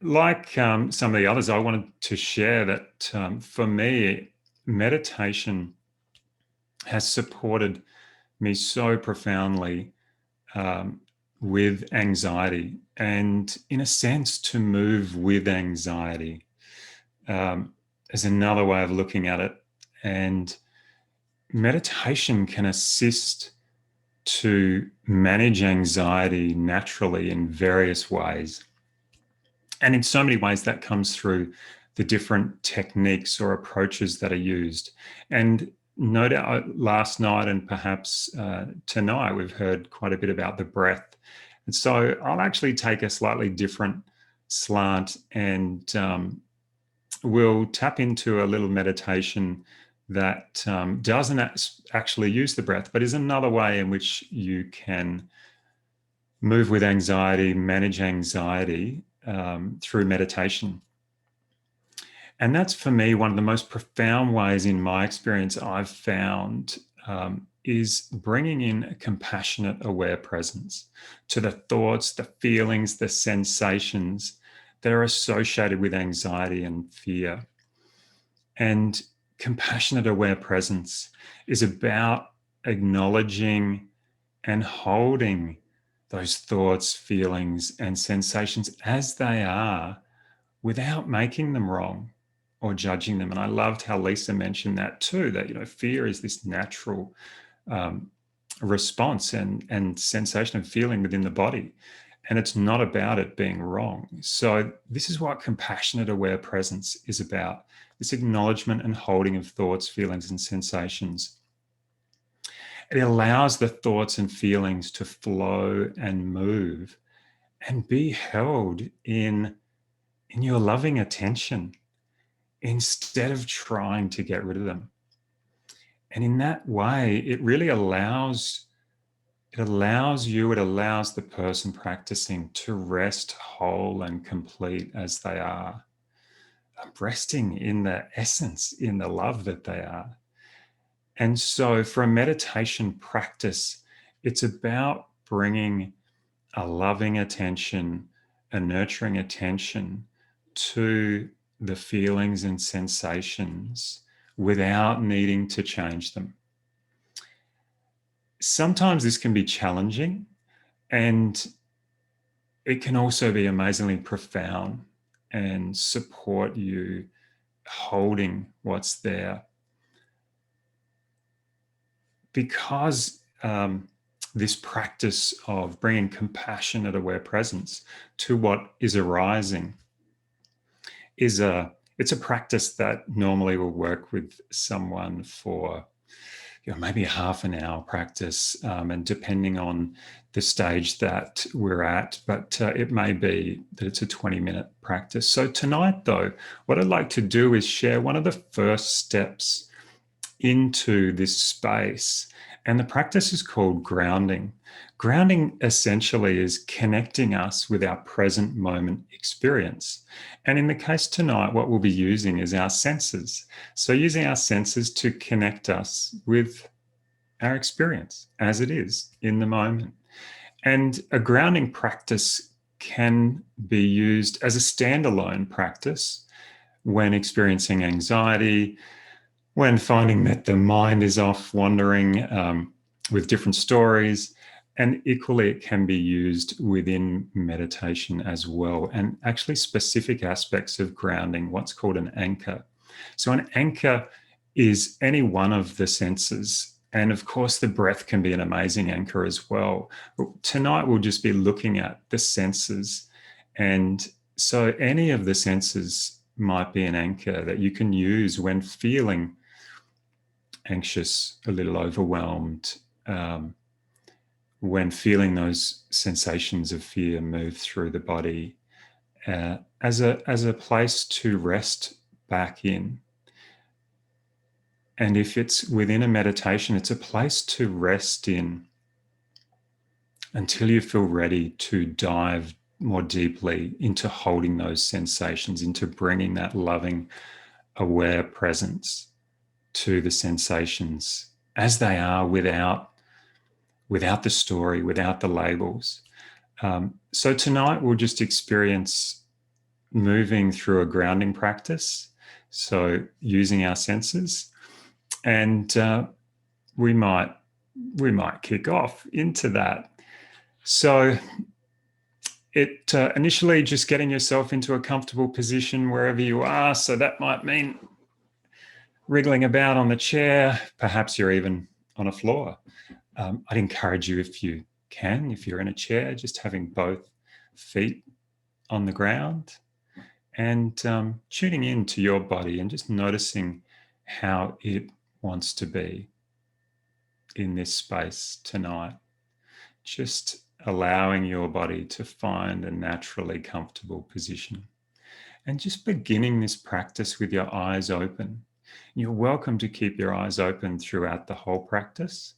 Like some of the others, I wanted to share that for me, meditation has supported me so profoundly um, with anxiety, and in a sense, to move with anxiety is another way of looking at it. And meditation can assist to manage anxiety naturally in various ways. And in so many ways, that comes through the different techniques or approaches that are used. And no doubt last night and perhaps tonight, we've heard quite a bit about the breath. And so I'll actually take a slightly different slant, and we'll tap into a little meditation that doesn't actually use the breath, but is another way in which you can move with anxiety, manage anxiety through meditation. And that's, for me, one of the most profound ways in my experience I've found is bringing in a compassionate, aware presence to the thoughts, the feelings, the sensations that are associated with anxiety and fear. And compassionate, aware presence is about acknowledging and holding those thoughts, feelings, and sensations as they are without making them wrong or judging them. And I loved how Lisa mentioned that too, that, fear is this natural response and sensation and feeling within the body. And it's not about it being wrong. So this is what compassionate, aware presence is about, this acknowledgement and holding of thoughts, feelings, and sensations. It allows the thoughts and feelings to flow and move and be held in your loving attention instead of trying to get rid of them. And in that way, it really allows the person practicing to rest whole and complete as they are, resting in the essence, in the love that they are. And so for a meditation practice, it's about bringing a loving attention, a nurturing attention to the feelings and sensations without needing to change them. Sometimes this can be challenging, and it can also be amazingly profound and support you holding what's there. Because this practice of bringing compassionate, aware presence to what is arising it's a practice that normally will work with someone for maybe a half an hour practice, and depending on the stage that we're at, but it may be that it's a 20-minute practice. So tonight, though, what I'd like to do is share one of the first steps into this space. And the practice is called grounding. Grounding essentially is connecting us with our present moment experience. And in the case tonight, what we'll be using is our senses. So using our senses to connect us with our experience as it is in the moment. And a grounding practice can be used as a standalone practice when experiencing anxiety, when finding that the mind is off wandering with different stories. And equally, it can be used within meditation as well. And actually specific aspects of grounding, what's called an anchor. So an anchor is any one of the senses. And of course, the breath can be an amazing anchor as well. But tonight, we'll just be looking at the senses. And so any of the senses might be an anchor that you can use when feeling anxious, a little overwhelmed, when feeling those sensations of fear move through the body, as a place to rest back in. And if it's within a meditation, it's a place to rest in until you feel ready to dive more deeply into holding those sensations, into bringing that loving, aware presence to the sensations as they are, without the story, without the labels. So tonight we'll just experience moving through a grounding practice, so using our senses, and we might kick off into that. So it initially just getting yourself into a comfortable position wherever you are. So that might mean wriggling about on the chair. Perhaps you're even on a floor. I'd encourage you, if you can, if you're in a chair, just having both feet on the ground and tuning into your body and just noticing how it wants to be in this space tonight. Just allowing your body to find a naturally comfortable position. And just beginning this practice with your eyes open. You're welcome to keep your eyes open throughout the whole practice.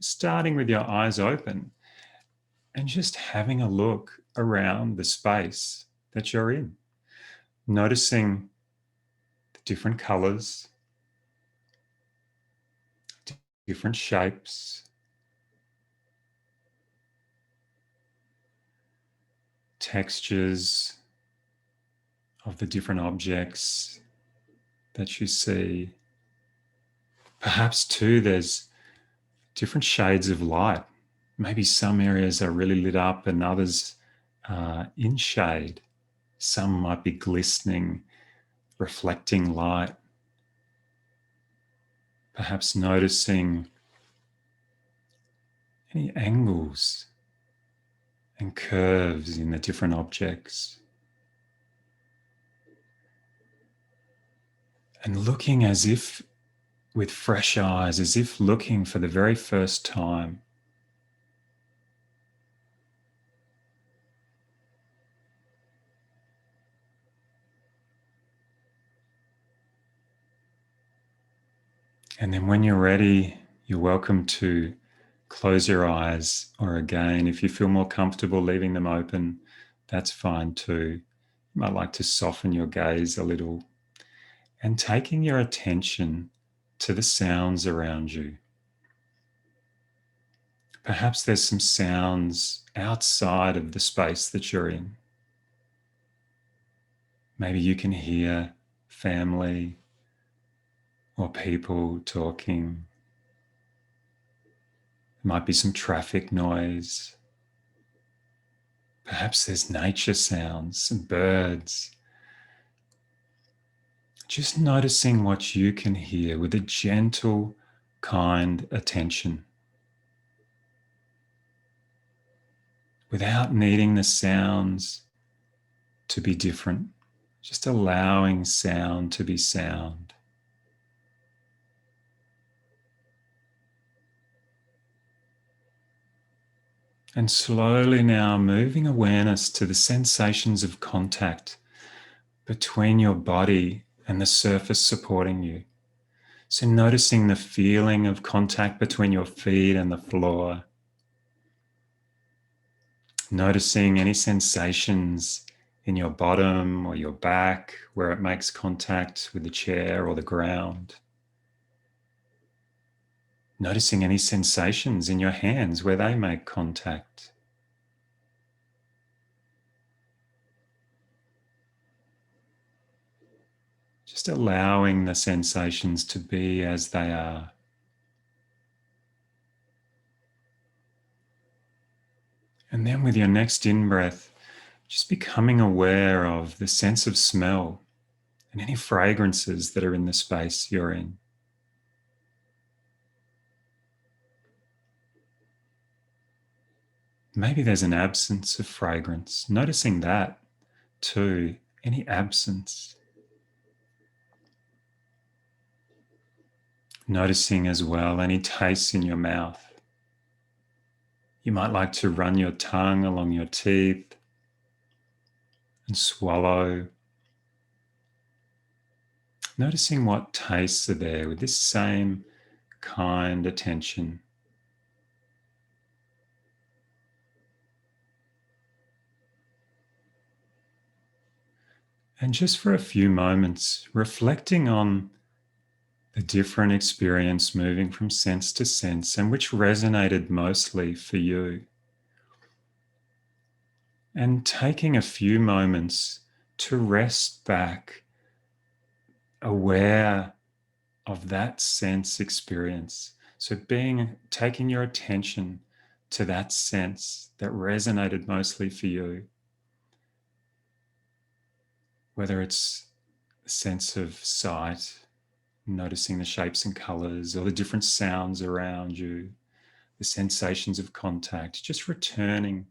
Starting with your eyes open and just having a look around the space that you're in. Noticing the different colors, different shapes, textures of the different objects that you see. Perhaps too, there's different shades of light. Maybe some areas are really lit up and others are in shade. Some might be glistening, reflecting light. Perhaps noticing any angles and curves in the different objects. And looking as if with fresh eyes, as if looking for the very first time. And then when you're ready, you're welcome to close your eyes, or again, if you feel more comfortable leaving them open, that's fine too. You might like to soften your gaze a little and taking your attention to the sounds around you. Perhaps there's some sounds outside of the space that you're in. Maybe you can hear family or people talking. There might be some traffic noise. Perhaps there's nature sounds, some birds. Just noticing what you can hear with a gentle, kind attention. Without needing the sounds to be different, just allowing sound to be sound. And slowly now moving awareness to the sensations of contact between your body and the surface supporting you. So noticing the feeling of contact between your feet and the floor. Noticing any sensations in your bottom or your back where it makes contact with the chair or the ground. Noticing any sensations in your hands where they make contact. Just allowing the sensations to be as they are. And then with your next in-breath, just becoming aware of the sense of smell and any fragrances that are in the space you're in. Maybe there's an absence of fragrance. Noticing that too, any absence. Noticing as well any taste in your mouth. You might like to run your tongue along your teeth and swallow. Noticing what tastes are there with this same kind attention. And just for a few moments, reflecting on the different experience moving from sense to sense and which resonated mostly for you. And taking a few moments to rest back, aware of that sense experience. So taking your attention to that sense that resonated mostly for you, whether it's a sense of sight, noticing the shapes and colors, or the different sounds around you, the sensations of contact, just returning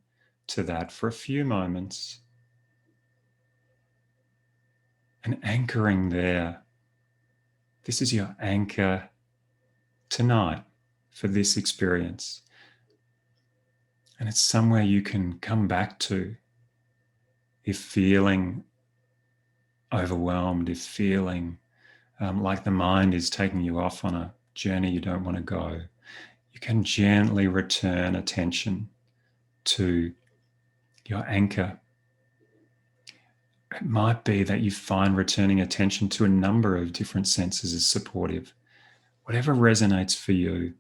to that for a few moments and anchoring there. This is your anchor tonight for this experience. And it's somewhere you can come back to if feeling overwhelmed, if feeling like the mind is taking you off on a journey you don't want to go. You can gently return attention to your anchor. It might be that you find returning attention to a number of different senses is supportive. Whatever resonates for you.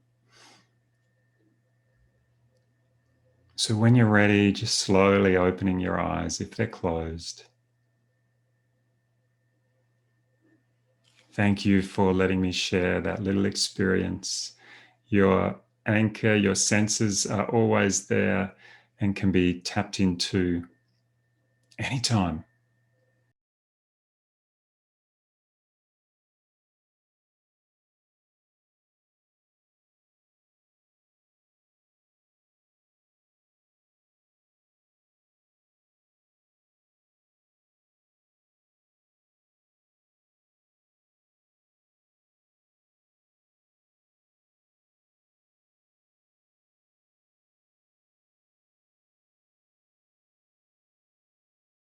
So when you're ready, just slowly opening your eyes if they're closed. Thank you for letting me share that little experience. Your anchor, your senses are always there and can be tapped into anytime.